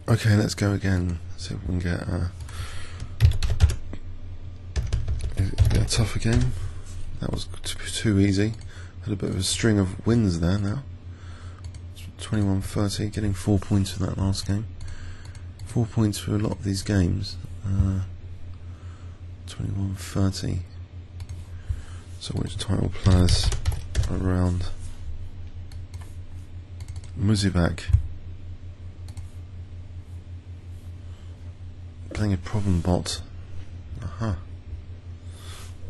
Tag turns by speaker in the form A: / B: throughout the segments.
A: Okay, let's go again. See if we can get a tougher game. That was too easy. Had a bit of a string of wins there now. 21-30, getting 4 points for that last game. 4 points for a lot of these games. 21-30. So which title players are around? Muzibak. Playing a problem bot. Aha.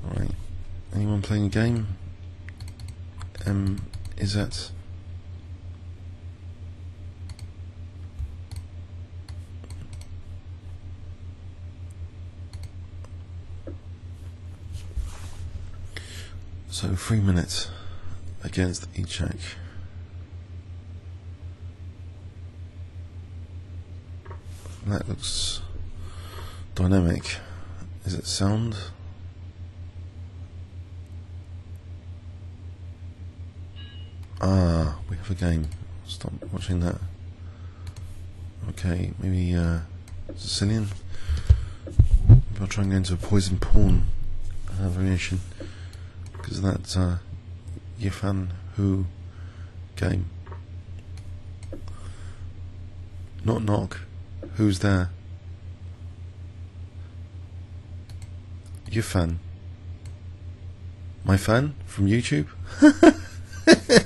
A: Alright. Anyone playing a game? Is that? So 3 minutes against E-check. That looks dynamic. Is it sound? Ah, we have a game. Stop watching that. Okay, maybe Sicilian. Maybe I'll try and go into a poison pawn variation, because that's Yifan Who game. Not knock. Who's there? Yifan. My fan from YouTube?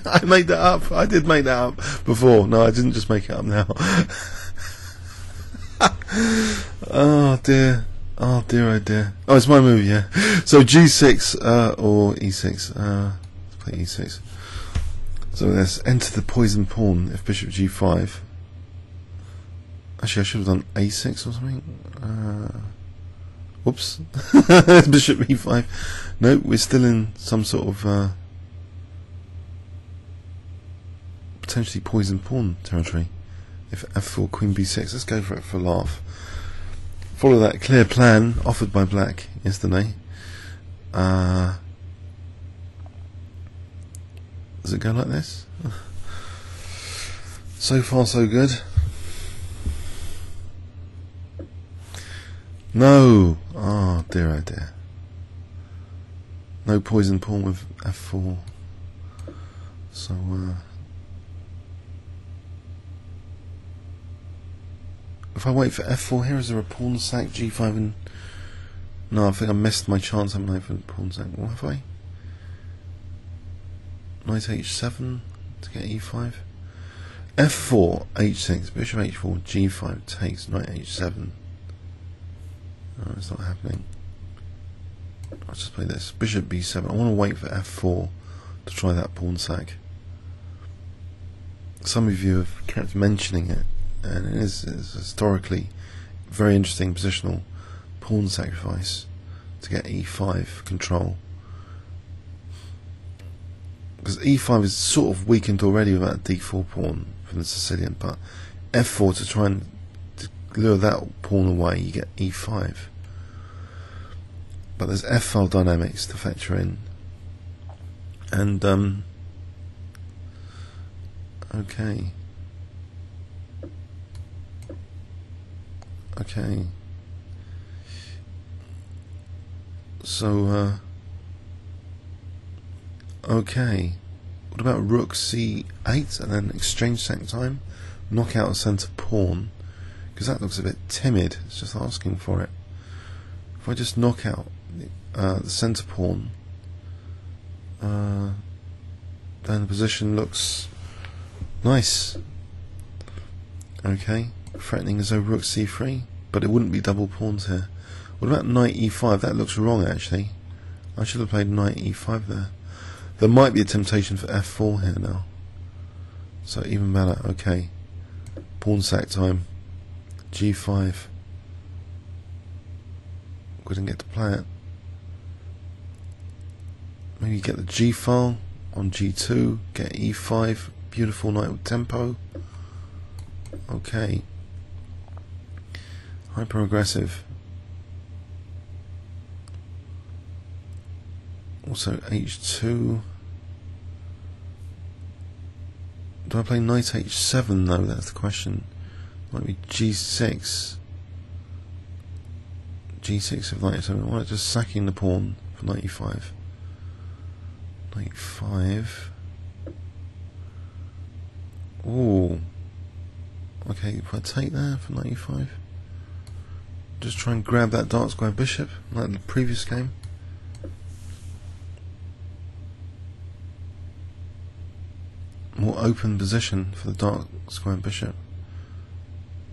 A: I made that up. I did make that up before. No, I didn't just make it up now. Oh dear. Oh dear, oh dear. Oh, it's my move, yeah. So G6 or E6. Let's play E6. So let's enter the poison pawn if bishop G5. Actually, I should have done A6 or something. Whoops. Bishop E5. No, we're still in some sort of potentially poison pawn territory. If F4 Queen B6, let's go for it for a laugh. Follow that clear plan offered by Black yesterday. Does it go like this? So far so good. No! Oh dear, oh dear. No poison pawn with F4. So if I wait for F4 here, is there a pawn sack G5 and... No, I think I missed my chance, haven't I, for the pawn sack? What have I? Knight H7 to get E5. F4, H6, bishop H4, G5 takes, knight H7. No, it's not happening. I'll just play this. Bishop B7. I want to wait for F4 to try that pawn sack. Some of you have kept mentioning it, and it is historically very interesting positional pawn sacrifice to get E5 control. Because E5 is sort of weakened already with that D4 pawn from the Sicilian, but F4 to try and lure that pawn away, you get E5. But there's F-file dynamics to factor in. And okay. Okay. So okay. What about rook C8 and then exchange sack time? Knock out a centre pawn. Because that looks a bit timid. It's just asking for it. If I just knock out the centre pawn, then the position looks nice. Okay, threatening as though rook C3, but it wouldn't be double pawns here. What about knight E5? That looks wrong actually. I should have played knight E5 there. There might be a temptation for F4 here now. So even better. Okay, pawn sack time. G5. We didn't get to play it. Maybe get the G file on G2, get E5, beautiful knight with tempo. Okay. Hyper aggressive. Also H2. Do I play knight H7 though? That's the question. Might be G6. G6 of 97. Why not just sacking the pawn for 95? 95. Ooh. Okay, if I take that for 95, just try and grab that dark square bishop like the previous game. More open position for the dark square bishop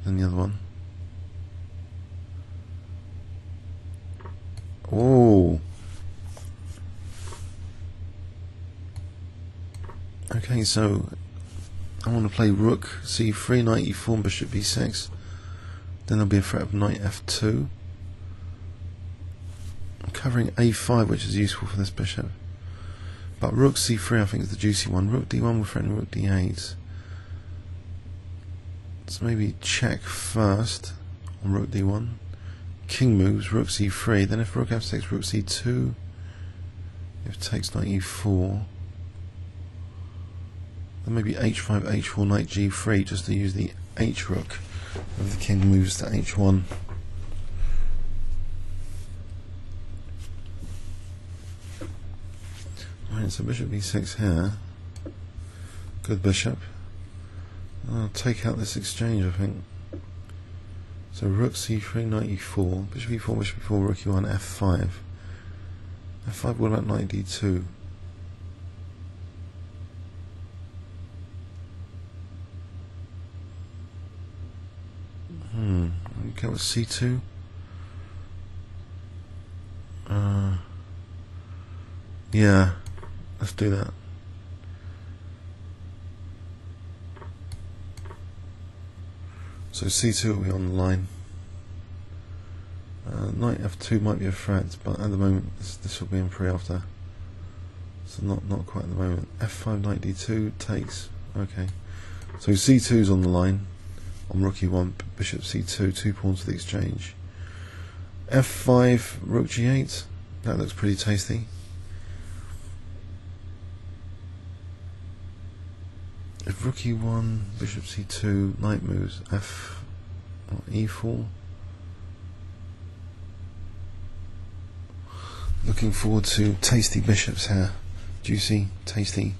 A: than the other one. Oh. Okay, so I want to play rook c3, knight e4, and bishop b6. Then there'll be a threat of knight f2. I'm covering a5, which is useful for this bishop. But rook c3 I think is the juicy one. Rook d1 will threaten rook d8. So maybe check first on rook d1. King moves, rook c3. Then if rook f6, rook c2. If it takes knight e4. Then maybe h5, h4, knight g3, just to use the h rook if the king moves to h1. Right, so bishop b6 here. Good bishop. I'll take out this exchange, I think. So rook c3, knight e4, bishop e4, bishop e4, rook e1, f5. f5, what about knight d2? Okay, with c2. Yeah, let's do that. So c2 will be on the line. Knight f2 might be a threat, but at the moment this will be in pre-after. So not quite at the moment. f5, knight d2 takes. Okay. So c2's on the line. On rook e1, bishop c2, 2 pawns for the exchange. f5, rook g8. That looks pretty tasty. If rook e1, bishop c2, knight moves, e4. Looking forward to tasty bishops here. Juicy, tasty.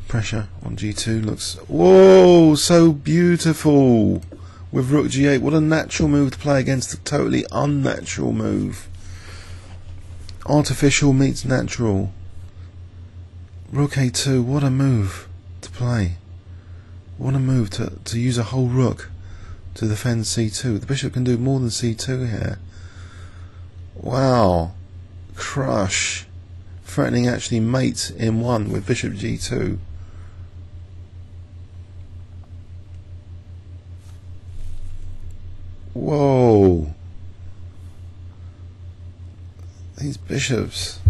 A: Pressure on g2 looks, whoa, so beautiful with rook g8. What a natural move to play against a totally unnatural move. Artificial meets natural. Rook a2, what a move to play. What a move to use a whole rook to defend c2. The bishop can do more than c2 here. Wow. Crush. Threatening actually mate in one with bishop g2. Whoa. These bishops.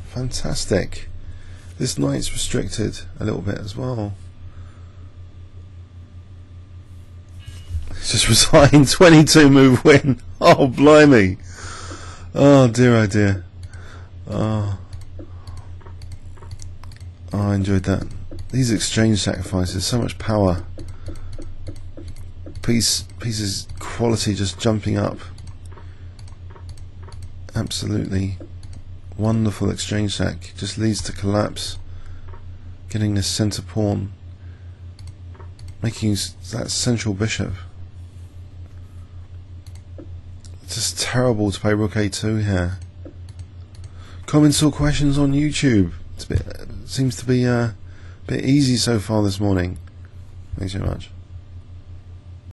A: Fantastic. This knight's restricted a little bit as well. It's just resigned. 22 move win. Oh, blimey. Oh, dear, oh, dear. Oh, I enjoyed that. These exchange sacrifices, so much power. Pieces quality just jumping up. Absolutely wonderful exchange sack. Just leads to collapse. Getting this centre pawn. Making that central bishop. It's just terrible to play rook a2 here. Comments or questions on YouTube? It seems to be a bit easy so far this morning. Thanks very much.